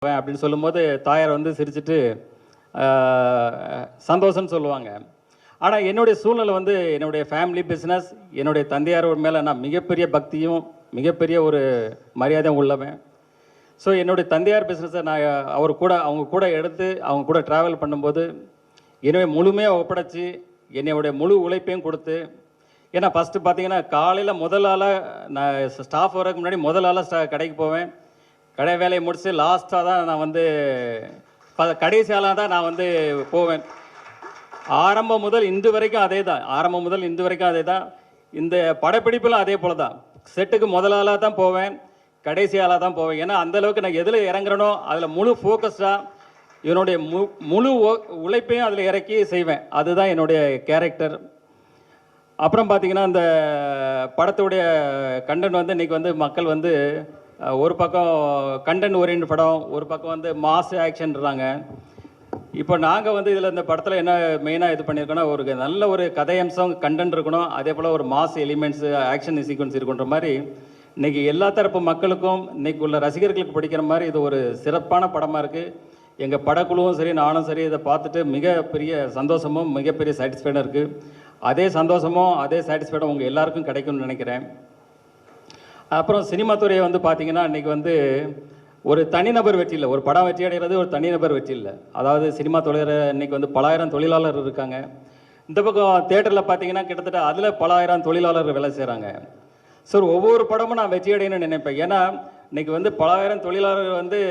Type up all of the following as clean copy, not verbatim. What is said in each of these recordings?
அப்படின்னு சொல்லும்போது தாயார் வந்து சிரிச்சிட்டு சந்தோஷம்னு சொல்லுவாங்க. ஆனால் என்னுடைய சூழ்நிலை வந்து என்னுடைய ஃபேமிலி பிஸ்னஸ், என்னுடைய தந்தையார் மேலே நான் மிகப்பெரிய பக்தியும் மிகப்பெரிய ஒரு மரியாதையும் உள்ளவன். ஸோ என்னுடைய தந்தையார் பிஸ்னஸை நான் அவங்க கூட எடுத்து அவங்க கூட ட்ராவல் பண்ணும்போது என்னுடைய முழுமையாக ஒப்படைச்சி என்னுடைய முழு உழைப்பையும் கொடுத்து, ஏன்னா ஃபஸ்ட்டு பார்த்தீங்கன்னா காலையில் முதல் ஆளாக நான் ஸ்டாஃப் வரதுக்கு முன்னாடி முதல் ஆளாக கடைக்கு போவேன். கடை வேலையை முடிச்சு லாஸ்ட்டாக தான் நான் வந்து கடைசி ஆளாக தான் நான் வந்து போவேன். ஆரம்பம் முதல் இன்று வரைக்கும் அதே தான். இந்த படப்பிடிப்பிலும் அதே போல் தான். செட்டுக்கு முதல் ஆளாக தான் போவேன், கடைசி ஆளாக தான் போவேன். ஏன்னா அந்தளவுக்கு நான் எதில் இறங்குறனோ அதில் முழு ஃபோக்கஸ்டாக என்னுடைய முழு உழைப்பையும் அதில் இறக்கி செய்வேன். அதுதான் என்னுடைய கேரக்டர். அப்புறம் பார்த்திங்கன்னா இந்த படத்துடைய கண்டென்ட் வந்து இன்றைக்கி வந்து மக்கள் வந்து ஒரு பக்கம் கண்டென்ட் ஓரியன்ட் படம், ஒரு பக்கம் வந்து மாஸ் ஆக்ஷன்றாங்க. இப்போ நாங்கள் வந்து இதில் இந்த படத்தில் என்ன மெயினாக இது பண்ணியிருக்கோன்னா, ஒரு நல்ல ஒரு கதையம்சம் கண்டென்ட் இருக்கணும், அதே போல் ஒரு மாஸ் எலிமெண்ட்ஸு ஆக்ஷன் சீக்வன்ஸ் இருக்குன்ற மாதிரி இன்றைக்கி எல்லா தரப்பு மக்களுக்கும் இன்றைக்கி உள்ள ரசிகர்களுக்கு பிடிக்கிற மாதிரி இது ஒரு சிறப்பான படமாக இருக்குது. எங்கள் படக்குழுவும் சரி நானும் சரி இதை பார்த்துட்டு மிகப்பெரிய சந்தோஷமும் மிகப்பெரிய சாட்டிஸ்ஃபைடாக இருக்குது. அதே சந்தோஷமும் அதே சாட்டிஸ்ஃபைடும் உங்கள் எல்லாருக்கும் கிடைக்கும்னு நினைக்கிறேன். அப்புறம் சினிமா துறையை வந்து பார்த்திங்கன்னா இன்றைக்கி வந்து ஒரு தனிநபர் வெற்றி இல்லை, ஒரு படம் வெற்றி அடைகிறது ஒரு தனிநபர் வெற்றி இல்லை. அதாவது சினிமா தொழில் இன்றைக்கி வந்து பலாயிரம் தொழிலாளர் இருக்காங்க. இந்த பக்கம் தேட்டரில் பார்த்திங்கன்னா கிட்டத்தட்ட அதில் பலாயிரம் தொழிலாளர்கள் வேலை செய்கிறாங்க. ஸோ ஒவ்வொரு படமும் நான் வெற்றி அடையணும்னு நினைப்பேன். ஏன்னா இன்றைக்கி வந்து பலாயிரம் தொழிலாளர்கள் வந்து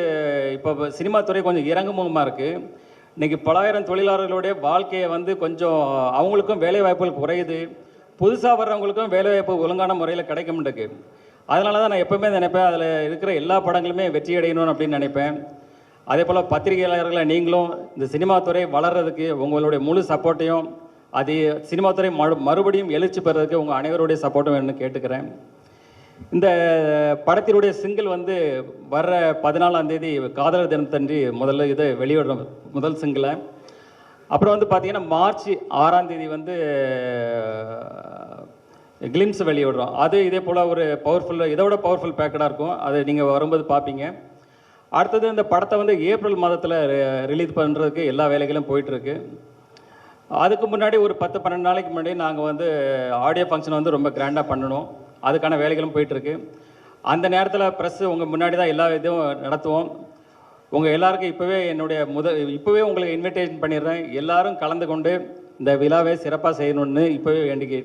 இப்போ சினிமா துறை கொஞ்சம் இறங்குமுகமாக இருக்குது. இன்றைக்கி பலாயிரம் தொழிலாளர்களுடைய வாழ்க்கையை வந்து கொஞ்சம் அவங்களுக்கும் வேலைவாய்ப்புகள் குறையுது, புதுசாக வர்றவங்களுக்கும் வேலைவாய்ப்பு ஒழுங்கான முறையில் கிடைக்க மாட்டேங்குது. அதனால தான் நான் எப்போவுமே நினைப்பேன் அதில் இருக்கிற எல்லா படங்களுமே வெற்றி அடையணும் அப்படின்னு நினைப்பேன். அதே போல் பத்திரிகையாளர்களை நீங்களும் இந்த சினிமா துறை வளர்கிறதுக்கு உங்களுடைய முழு சப்போர்ட்டையும், அது சினிமா துறை மறுபடியும் எழுச்சி பெறதுக்கு உங்கள் அனைவருடைய சப்போர்ட்டும் வேணும்னு கேட்டுக்கிறேன். இந்த படத்தினுடைய சிங்கிள் வந்து வர்ற 14ஆம் தேதி காதலர் தினத்தன்றி முதல்ல இதை வெளியிடுறோம், முதல் சிங்கிளை. அப்புறம் வந்து பார்த்திங்கன்னா மார்ச் 6ஆம் தேதி வந்து கிளிம்ஸ் வெளியிடுறோம். அது இதே போல் ஒரு இதோட பவர்ஃபுல் பேக்கடாக இருக்கும். அது நீங்கள் வரும்போது பார்ப்பீங்க. அடுத்தது இந்த படத்தை வந்து ஏப்ரல் மாதத்தில் ரிலீஸ் பண்ணுறதுக்கு எல்லா வேலைகளும் போயிட்டுருக்கு. அதுக்கு முன்னாடி ஒரு 10-12 நாளைக்கு முன்னாடி நாங்கள் வந்து ஆடியோ ஃபங்க்ஷன் வந்து ரொம்ப கிராண்டாக பண்ணணும். அதுக்கான வேலைகளும் போயிட்டுருக்கு. அந்த நேரத்தில் ப்ரெஸ்ஸு உங்கள் முன்னாடி தான் எல்லா இதுவும் நடத்துவோம். உங்கள் எல்லாருக்கும் இப்போவே உங்களுக்கு இன்விடேஷன் பண்ணிடுறேன். எல்லோரும் கலந்து கொண்டு இந்த விழாவை சிறப்பாக செய்யணும்னு இப்போவே வேண்டிக்க